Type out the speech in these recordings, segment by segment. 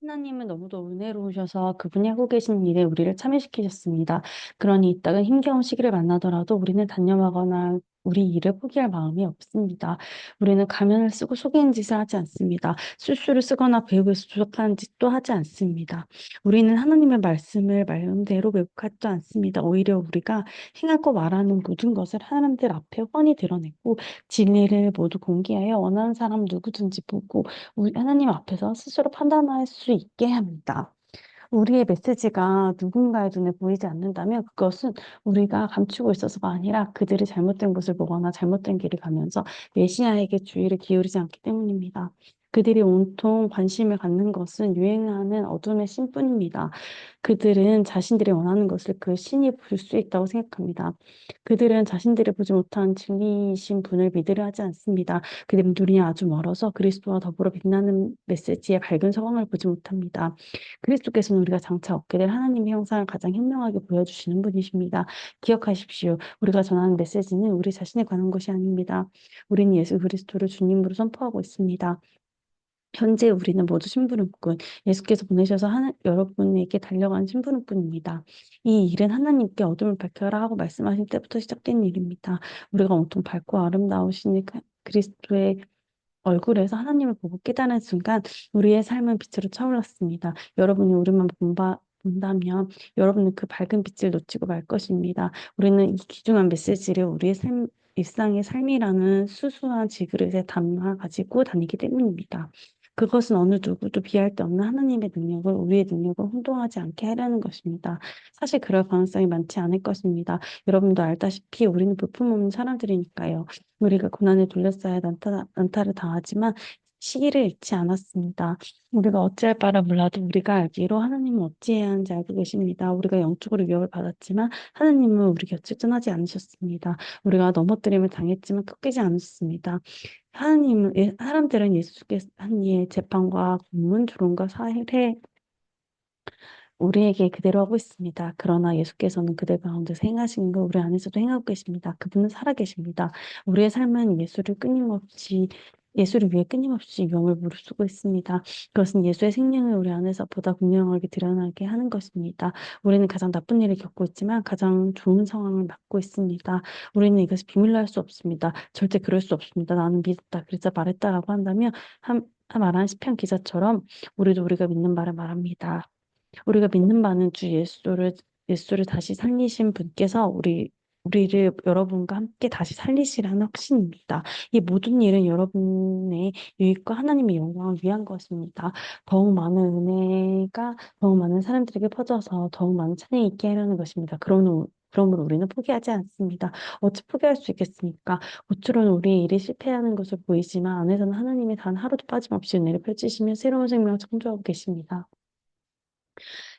하나님은 너무도 은혜로우셔서 그분이 하고 계신 일에 우리를 참여시키셨습니다. 그러니 이따가 힘겨운 시기를 만나더라도 우리는 단념하거나 우리 일을 포기할 마음이 없습니다. 우리는 가면을 쓰고 속이는 짓을 하지 않습니다. 술수를 쓰거나 배우에서 조작하는 짓도 하지 않습니다. 우리는 하나님의 말씀을 말씀대로 왜곡하지도 않습니다. 오히려 우리가 행하고 말하는 모든 것을 하나님들 앞에 훤히 드러내고 진리를 모두 공개하여 원하는 사람 누구든지 보고 우리 하나님 앞에서 스스로 판단할 수 있게 합니다. 우리의 메시지가 누군가의 눈에 보이지 않는다면 그것은 우리가 감추고 있어서가 아니라 그들이 잘못된 것을 보거나 잘못된 길을 가면서 메시아에게 주의를 기울이지 않기 때문입니다. 그들이 온통 관심을 갖는 것은 유행하는 어둠의 신뿐입니다. 그들은 자신들이 원하는 것을 그 신이 볼 수 있다고 생각합니다. 그들은 자신들이 보지 못한 진리이신 분을 믿으려 하지 않습니다. 그들은 눈이 아주 멀어서 그리스도와 더불어 빛나는 메시지의 밝은 서광을 보지 못합니다. 그리스도께서는 우리가 장차 얻게 될 하나님의 형상을 가장 현명하게 보여주시는 분이십니다. 기억하십시오. 우리가 전하는 메시지는 우리 자신에 관한 것이 아닙니다. 우리는 예수 그리스도를 주님으로 선포하고 있습니다. 현재 우리는 모두 심부름꾼, 예수께서 보내셔서 여러분에게 달려간 심부름꾼입니다. 이 일은 하나님께 어둠을 밝혀라 하고 말씀하신 때부터 시작된 일입니다. 우리가 온통 밝고 아름다우신 그리스도의 얼굴에서 하나님을 보고 깨달은 순간 우리의 삶은 빛으로 차올랐습니다. 여러분이 우리만 본다면 여러분은 그 밝은 빛을 놓치고 말 것입니다. 우리는 이 귀중한 메시지를 우리의 일상의 삶이라는 수수한 질그릇에 담아 가지고 다니기 때문입니다. 그것은 어느 누구도 비할 데 없는 하나님의 능력을 우리의 능력을 혼동하지 않게 하려는 것입니다. 사실 그럴 가능성이 많지 않을 것입니다. 여러분도 알다시피 우리는 볼품없는 사람들이니까요. 우리가 고난에 둘러싸여 난타를 당하지만 시기를 잃지 않았습니다. 우리가 어찌할 바를 몰라도 우리가 알기로 하나님은 어찌해야 하는지 알고 계십니다. 우리가 영적으로 위협을 받았지만 하나님은 우리 곁을 떠나지 않으셨습니다. 우리가 넘어뜨림을 당했지만 꺾이지 않았습니다. 사람들은 예수께서 한 이의 재판과 고문, 조롱과 살해, 우리에게 그대로 하고 있습니다. 그러나 예수께서는 그들 가운데서 행하신 걸 우리 안에서도 행하고 계십니다. 그분은 살아계십니다. 우리의 삶은 예수를 위해 끊임없이 영을 무릅쓰고 있습니다. 그것은 예수의 생명을 우리 안에서 보다 분명하게 드러나게 하는 것입니다. 우리는 가장 나쁜 일을 겪고 있지만 가장 좋은 상황을 맞고 있습니다. 우리는 이것을 비밀로 할 수 없습니다. 절대 그럴 수 없습니다. 나는 믿었다. 그래서 말했다라고 한다면 말한 시편 기자처럼 우리가 믿는 말을 말합니다. 우리가 믿는 바는 주 예수를 다시 살리신 분께서 우리를 여러분과 함께 다시 살리시라는 확신입니다. 이 모든 일은 여러분의 유익과 하나님의 영광을 위한 것입니다. 더욱 많은 사람들에게 퍼져서 더욱 많은 찬양이 있게 하려는 것입니다. 그러므로 우리는 포기하지 않습니다. 어찌 포기할 수 있겠습니까? 겉으로는 우리의 일이 실패하는 것을 보이지만 안에서는 하나님이 단 하루도 빠짐없이 은혜를 펼치시며 새로운 생명을 창조하고 계십니다.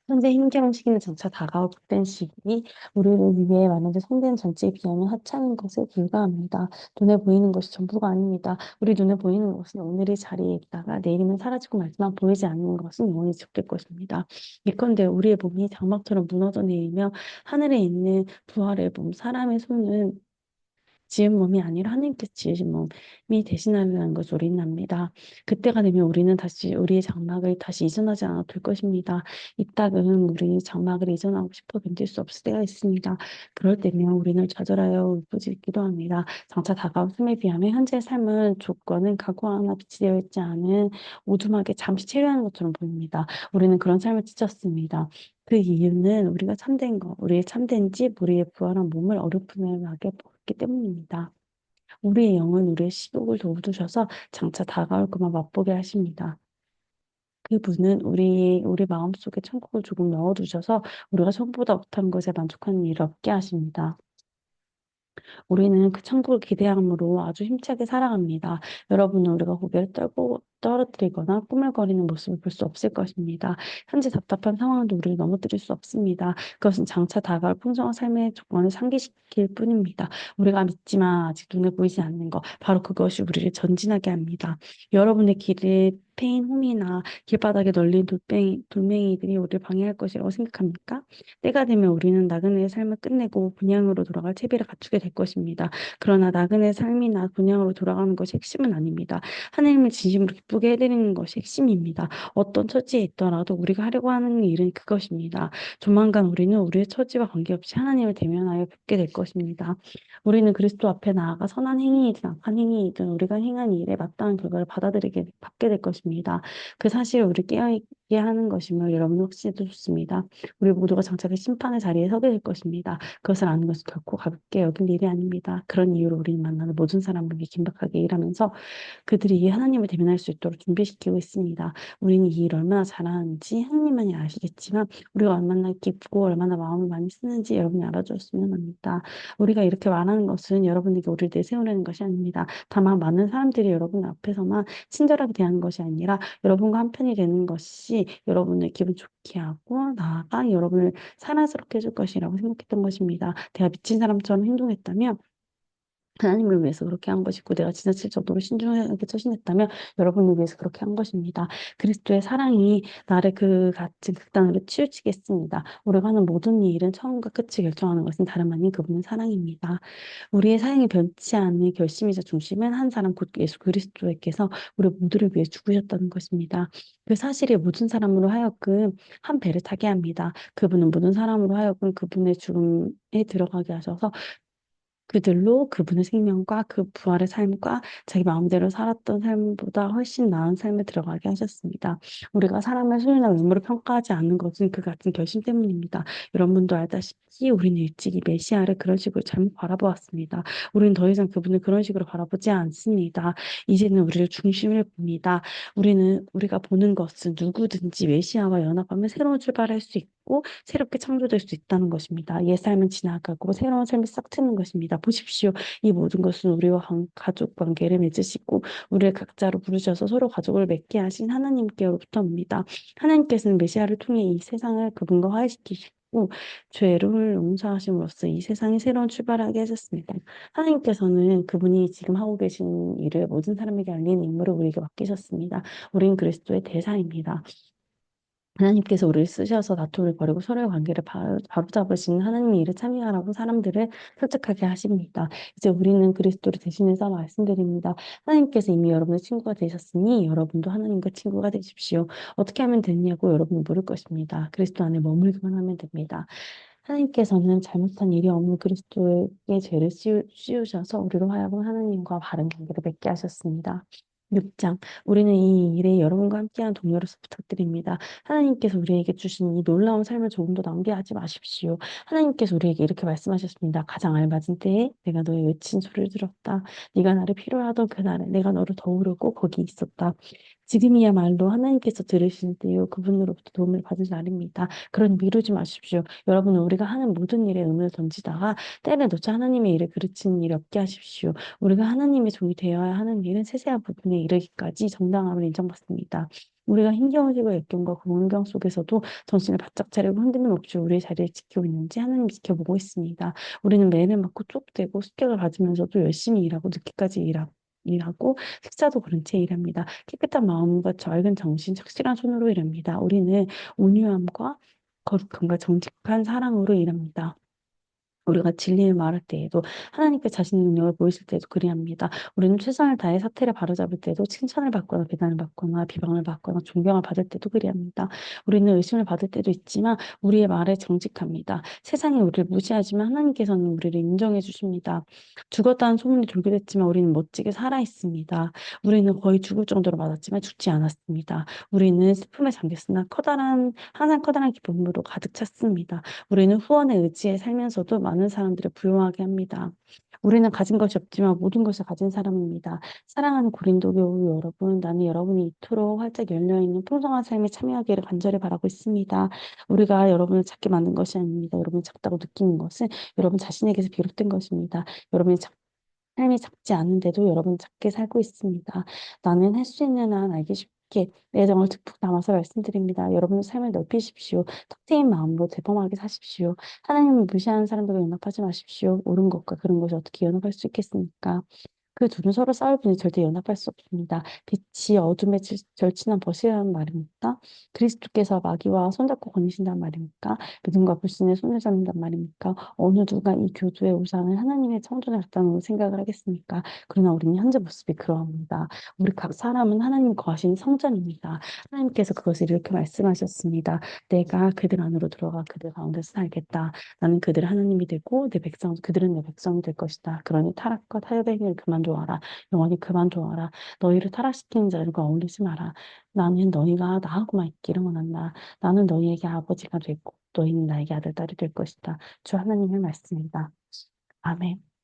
현재 힘겨운 시기는 장차 다가올 복된 시기, 우리를 위해 마련된 성된 잔치에 비하면 하찮은 것에 불과합니다. 눈에 보이는 것이 전부가 아닙니다. 우리 눈에 보이는 것은 오늘의 자리에 있다가 내일이면 사라지고 말지만 보이지 않는 것은 영원히 지속될 것입니다. 예컨대 우리의 몸이 장막처럼 무너져 내리며 하늘에 있는 부활의 몸, 사람의 손은 지은 몸이 아니라 하나님께서 지으신 몸이 대신하려는 것 우리는 압니다. 그때가 되면 우리는 다시 우리의 장막을 다시 이전하지 않아도 될 것입니다. 이따금 우리 장막을 이전하고 싶어 견딜 수 없을 때가 있습니다. 그럴 때면 우리는 좌절하여 울부짖기도 합니다. 장차 다가올 삶에 비하면 현재의 삶은 조건은 각오 하나 빛이 되어 있지 않은 오두막에 잠시 체류하는 것처럼 보입니다. 우리는 그런 삶을 찢었습니다. 그 이유는 우리의 참된 집, 우리의 부활한 몸을 어렵게 보았기 때문입니다. 우리의 영은 우리의 식욕을 도우셔서 장차 다가올 것만 맛보게 하십니다. 그분은 우리 마음속에 천국을 조금 넣어두셔서 우리가 처음보다 못한 것에 만족하는 일을 없게 하십니다. 우리는 그 천국을 기대함으로 아주 힘차게 살아갑니다. 여러분은 우리가 고개를 떨어뜨리거나 꾸물거리는 모습을 볼 수 없을 것입니다. 현재 답답한 상황도 우리를 넘어뜨릴 수 없습니다. 그것은 장차 다가올 풍성한 삶의 조건을 상기시킬 뿐입니다. 우리가 믿지만 아직 눈에 보이지 않는 것, 바로 그것이 우리를 전진하게 합니다. 여러분의 길을 패인 홈이나 길바닥에 널린 돌멩이들이 우리를 방해할 것이라고 생각합니까? 때가 되면 우리는 나그네의 삶을 끝내고 본향으로 돌아갈 채비를 갖추게 될 것입니다. 그러나 나그네의 삶이나 본향으로 돌아가는 것이 핵심은 아닙니다. 하나님을 진심으로 기쁘게 해드리는 것이 핵심입니다. 어떤 처지에 있더라도 우리가 하려고 하는 일은 그것입니다. 조만간 우리는 우리의 처지와 관계없이 하나님을 대면하여 뵙게 될 것입니다. 우리는 그리스도 앞에 나아가 선한 행위이든 악한 행위이든 우리가 행한 일에 마땅한 결과를 받게 될 것입니다. 그 사실을 우리 깨어있게 하는 것임을 여러분 혹시 좋습니다. 우리 모두가 장차의 심판의 자리에 서게 될 것입니다. 그것을 아는 것은 결코 가볍게 여길 일이 아닙니다. 그런 이유로 우리는 만나는 모든 사람을 위해 긴박하게 일하면서 그들이 이 하나님을 대면할 수 있도록 준비시키고 있습니다. 우리는 이 일을 얼마나 잘하는지 하나님만이 아시겠지만 우리가 얼마나 기쁘고 얼마나 마음을 많이 쓰는지 여러분이 알아주었으면 합니다. 우리가 이렇게 말하는 것은 여러분에게 우리를 내세우려는 것이 아닙니다. 다만 많은 사람들이 여러분 앞에서만 친절하게 대하는 것이 아니라 여러분과 한편이 되는 것이 여러분을 기분 좋게 하고 나아가 여러분을 사랑스럽게 해줄 것이라고 생각했던 것입니다. 내가 미친 사람처럼 행동했다면 하나님을 위해서 그렇게 한 것이고 내가 지나칠 정도로 신중하게 처신했다면 여러분을 위해서 그렇게 한 것입니다. 그리스도의 사랑이 나를 그 같은 극단으로 치우치게 했습니다. 우리가 하는 모든 일은 처음과 끝이 결정하는 것은 다름 아닌 그분의 사랑입니다. 우리의 사랑이 변치 않는 결심이자 중심은 한 사람 곧 예수 그리스도께서 우리 모두를 위해 죽으셨다는 것입니다. 그 사실이 모든 사람으로 하여금 한 배를 타게 합니다. 그분은 모든 사람으로 하여금 그분의 죽음에 들어가게 하셔서 그들로 그분의 생명과 그 부활의 삶과 자기 마음대로 살았던 삶보다 훨씬 나은 삶에 들어가게 하셨습니다. 우리가 사람의 수준이나 외모를 평가하지 않는 것은 그 같은 결심 때문입니다. 여러분도 알다시피 우리는 일찍이 메시아를 그런 식으로 잘못 바라보았습니다. 우리는 더 이상 그분을 그런 식으로 바라보지 않습니다. 이제는 우리를 중심을 봅니다. 우리가 보는 것은 누구든지 메시아와 연합하면 새로운 출발할 수 있고 새롭게 창조될 수 있다는 것입니다. 옛 삶은 지나가고 새로운 삶이 싹 트는 것입니다. 보십시오. 이 모든 것은 우리와 가족 관계를 맺으시고 우리를 각자로 부르셔서 서로 가족을 맺게 하신 하나님께로부터 옵니다. 하나님께서는 메시아를 통해 이 세상을 그분과 화해시키시고 죄를 용서하심으로써 이 세상이 새로운 출발하게 하셨습니다. 하나님께서는 그분이 지금 하고 계신 일을 모든 사람에게 알리는 임무를 우리에게 맡기셨습니다. 우리는 그리스도의 대사입니다. 하나님께서 우리를 쓰셔서 다툼을 벌이고 서로의 관계를 바로잡으시는 하나님의 일에 참여하라고 사람들을 설득하게 하십니다. 이제 우리는 그리스도를 대신해서 말씀드립니다. 하나님께서 이미 여러분의 친구가 되셨으니 여러분도 하나님과 친구가 되십시오. 어떻게 하면 되냐고 여러분은 물을 것입니다. 그리스도 안에 머물기만 하면 됩니다. 하나님께서는 잘못한 일이 없는 그리스도에게 죄를 씌우셔서 우리로 하여금 하나님과 바른 관계를 맺게 하셨습니다. 6장. 우리는 이 일에 여러분과 함께한 동료로서 부탁드립니다. 하나님께서 우리에게 주신 이 놀라운 삶을 조금도 낭비하지 마십시오. 하나님께서 우리에게 이렇게 말씀하셨습니다. 가장 알맞은 때에 내가 너의 외친 소리를 들었다. 네가 나를 필요로 하던 그날에 내가 너를 더우르고 거기 있었다. 지금이야말로 하나님께서 들으실 때요 그분으로부터 도움을 받을 날입니다. 그러니 미루지 마십시오. 여러분은 우리가 하는 모든 일에 의문을 던지다가 때를 놓쳐 하나님의 일을 그르치는 일이 없게 하십시오. 우리가 하나님의 종이 되어야 하는 일은 세세한 부분에 이르기까지 정당함을 인정받습니다. 우리가 힘겨운 역경과 그 공경 속에서도 정신을 바짝 차리고 흔들림 없이 우리의 자리를 지키고 있는지 하나님 지켜보고 있습니다. 우리는 매를 맞고 쪽대고 습격을 받으면서도 열심히 일하고 늦게까지 일하고 식사도 그런 채 일합니다. 깨끗한 마음과 밝은 정신, 착실한 손으로 일합니다. 우리는 온유함과 거룩함과 정직한 사랑으로 일합니다. 우리가 진리를 말할 때에도 하나님께 자신의 능력을 보이실 때에도 그리합니다. 우리는 최선을 다해 사태를 바로잡을 때도 칭찬을 받거나 비난을 받거나 비방을 받거나 존경을 받을 때도 그리합니다. 우리는 의심을 받을 때도 있지만 우리의 말에 정직합니다. 세상이 우리를 무시하지만 하나님께서는 우리를 인정해 주십니다. 죽었다는 소문이 돌기도 했지만 우리는 멋지게 살아 있습니다. 우리는 거의 죽을 정도로 맞았지만 죽지 않았습니다. 우리는 슬픔에 잠겼으나 항상 커다란 기쁨으로 가득 찼습니다. 우리는 후원의 의지에 살면서도 많은 사람들을 부유하게 합니다. 우리는 가진 것이 없지만 모든 것을 가진 사람입니다. 사랑하는 고린도 교우 여러분, 나는 여러분이 이토록 활짝 열려있는 풍성한 삶에 참여하기를 간절히 바라고 있습니다. 우리가 여러분을 작게 만든 것이 아닙니다. 여러분이 작다고 느끼는 것은 여러분 자신에게서 비롯된 것입니다. 여러분이 삶이 작지 않은데도 여러분 작게 살고 있습니다. 나는 할 수 있는 한 알기 쉽게 애정을 듬뿍 담아서 말씀드립니다. 여러분의 삶을 넓히십시오. 탁 트인 마음으로 대범하게 사십시오. 하나님을 무시하는 사람들과 연합하지 마십시오. 옳은 것과 그른 것이 어떻게 연합할 수 있겠습니까? 그 둘은 서로 싸울 뿐이 절대 연합할 수 없습니다. 빛이 어둠에 절친한 벗이라는 말입니까? 그리스도께서 마귀와 손잡고 거니신단 말입니까? 믿음과 불신의 손을 잡는단 말입니까? 어느 누가 이 교두의 우상을 하나님의 창조자 같다는 생각을 하겠습니까? 그러나 우리는 현재 모습이 그러합니다. 우리 각 사람은 하나님 거하신 성전입니다. 하나님께서 그것을 이렇게 말씀하셨습니다. 내가 그들 안으로 들어가 그들 가운데서 살겠다. 나는 그들의 하나님이 되고 내 백성 그들은 내 백성이 될 것이다. 그러니 타락과 타협행위를 그만 두어라. 영원히 그만 두어라. 너희를 타락시키는 자들과 어울리지 마라. 나는 너희가 나하고만 있기를 원한다. 나는 너희에게 아버지가 되고 너희는 나에게 아들 딸이 될 것이다. 주 하나님의 말씀입니다. 아멘.